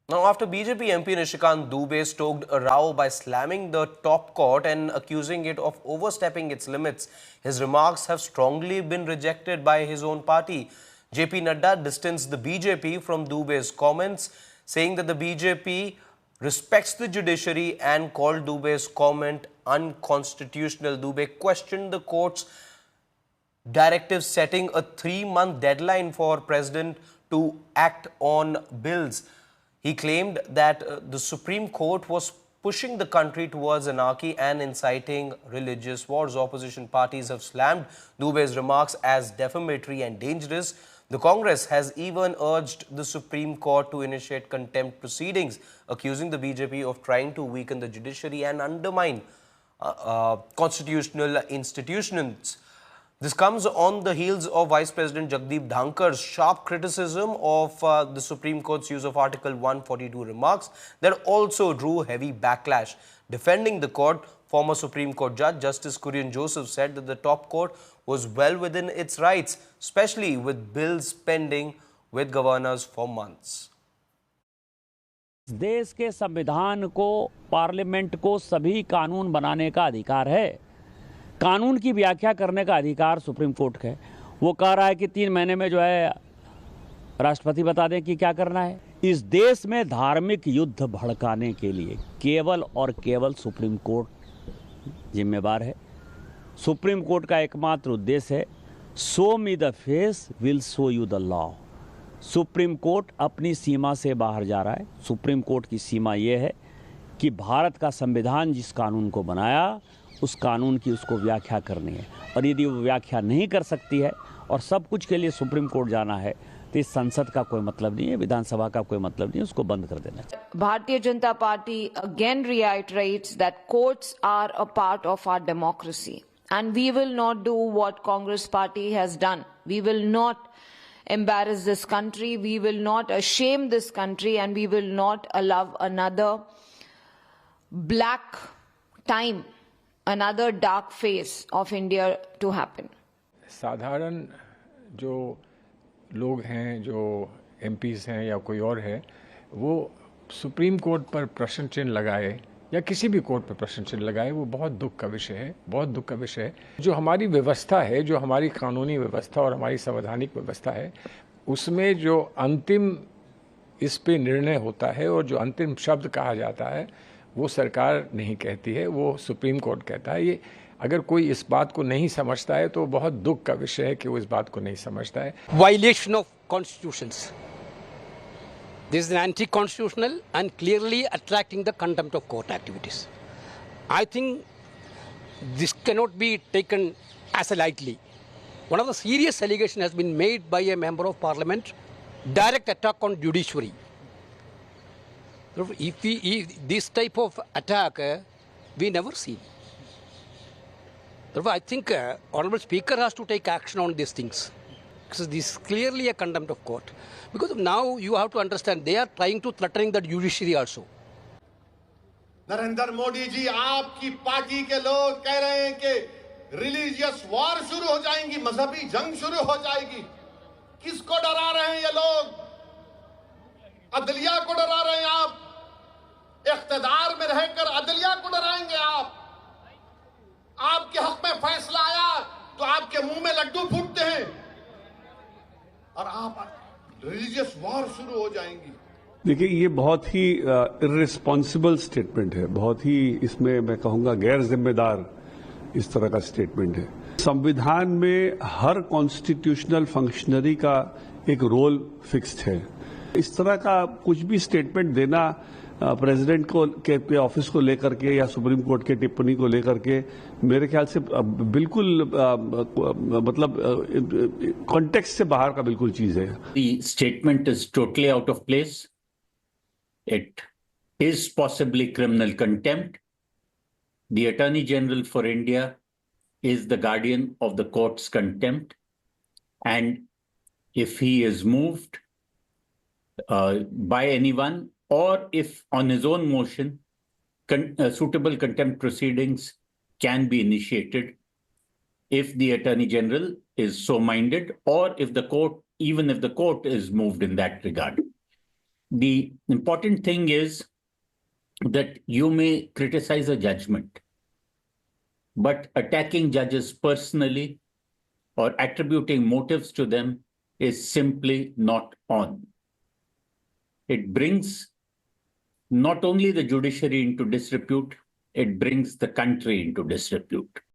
Now, after BJP MP Nishikant Dubey stoked a row by slamming the top court and accusing it of overstepping its limits, his remarks have strongly been rejected by his own party. JP Nadda distanced the BJP from Dubey's comments, saying that the BJP respects the judiciary and called Dubey's comment unconstitutional. Dubey questioned the court's directive setting a 3-month deadline for President to act on bills. He claimed that the Supreme Court was pushing the country towards anarchy and inciting religious wars. Opposition parties have slammed Dubey's remarks as defamatory and dangerous. The Congress has even urged the Supreme Court to initiate contempt proceedings, accusing the BJP of trying to weaken the judiciary and undermine constitutional institutions. This comes on the heels of Vice President Jagdeep Dhankar's sharp criticism of the Supreme Court's use of Article 142 remarks that also drew heavy backlash. Defending the court, former Supreme Court Judge Justice Kurian Joseph said that the top court was well within its rights, especially with bills pending with governors for months. देश के संविधान को, parliament को सभी कानून बनाने का अधिकार है। कानून की व्याख्या करने का अधिकार सुप्रीम कोर्ट का है। वो कह रहा है कि 3 महीने में जो है राष्ट्रपति बता दें कि क्या करना है। इस देश में धार्मिक युद्ध भड़काने के लिए केवल और केवल सुप्रीम कोर्ट जिम्मेवार है। सुप्रीम कोर्ट का एकमात्र उद्देश्य है show me the face will show you the law. Supreme court अपनी सीमा से बाहर जा रहा है। सुप्रीम कोर्ट की सीमा ये है कि भारत का संविधान जिस कानून को बनाया उस कानून की उसको व्याख्या करनी है, और यदि वो व्याख्या नहीं कर सकती है और सब कुछ के लिए सुप्रीम कोर्ट जाना है तो इस संसद का कोई मतलब नहीं है, विधानसभा का कोई मतलब नहीं है, उसको बंद कर देना चाहिए। Bharatiya Janata party again reiterates that courts are a part of our democracy and we will not do what Congress party has done. We will not embarrass this country, we will not shame this country, and we will not allow another black time, another dark phase of India to happen. साधारण जो लोग हैं, जो MPs हैं या कोई और है, वो सुप्रीम कोर्ट पर प्रश्न चिन्ह लगाए या किसी भी कोर्ट पर प्रश्न चिन्ह लगाए, वो बहुत दुख का विषय है, बहुत दुख का विषय है। जो हमारी व्यवस्था है, जो हमारी कानूनी व्यवस्था और हमारी संवैधानिक व्यवस्था है, उसमें जो अंतिम इस पे निर्णय होता है और जो अंतिम शब्द कहा जाता है वो सरकार नहीं कहती है, वो सुप्रीम कोर्ट कहता है। ये अगर कोई इस बात को नहीं समझता है तो बहुत दुख का विषय है कि वो इस बात को नहीं समझता है। Violation of constitutions. This is an anti-constitutional and clearly attracting the contempt of court activities. I think this cannot be taken as a lightly. One of the serious allegations has been made by a member of parliament, direct attack on judiciary. If this type of attack we never see. Therefore, I think Honorable Speaker has to take action on these things. Because this is clearly a contempt of court. Because now you have to understand, they are trying to threaten the judiciary also. Narendra Modi ji, आपकी party के लोग कह रहे हैं कि religious war शुरू हो जाएंगी, मजहबी जंग शुरू हो जाएगी। किसको डरा रहे हैं ये लोग? अदलिया को डरा रहे हैं आप। इख्तिदार में रहकर अदलिया को डराएंगे आप। आपके हक में फैसला आया तो आपके मुंह में लड्डू फूटते हैं और आप रिलीजियस वॉर शुरू हो जाएंगी। देखिए, ये बहुत ही इर्रिस्पॉन्सिबल स्टेटमेंट है, बहुत ही इसमें मैं कहूंगा गैर जिम्मेदार इस तरह का स्टेटमेंट है। संविधान में हर कॉन्स्टिट्यूशनल फंक्शनरी का एक रोल फिक्स्ड है। इस तरह का कुछ भी स्टेटमेंट देना प्रेसिडेंट को के ऑफिस को लेकर के या सुप्रीम कोर्ट के टिप्पणी को लेकर के मेरे ख्याल से बिल्कुल मतलब कॉन्टेक्स्ट से बाहर का बिल्कुल चीज है। The statement is totally out of place. It is possibly criminal contempt. The Attorney General for India is the guardian of the court's contempt, and if he is moved by anyone, or if on his own motion, suitable contempt proceedings can be initiated if the Attorney General is so minded, or if the court, even if the court is moved in that regard. The important thing is that you may criticize a judgment, but attacking judges personally or attributing motives to them is simply not on. It brings not only the judiciary into disrepute, it brings the country into disrepute.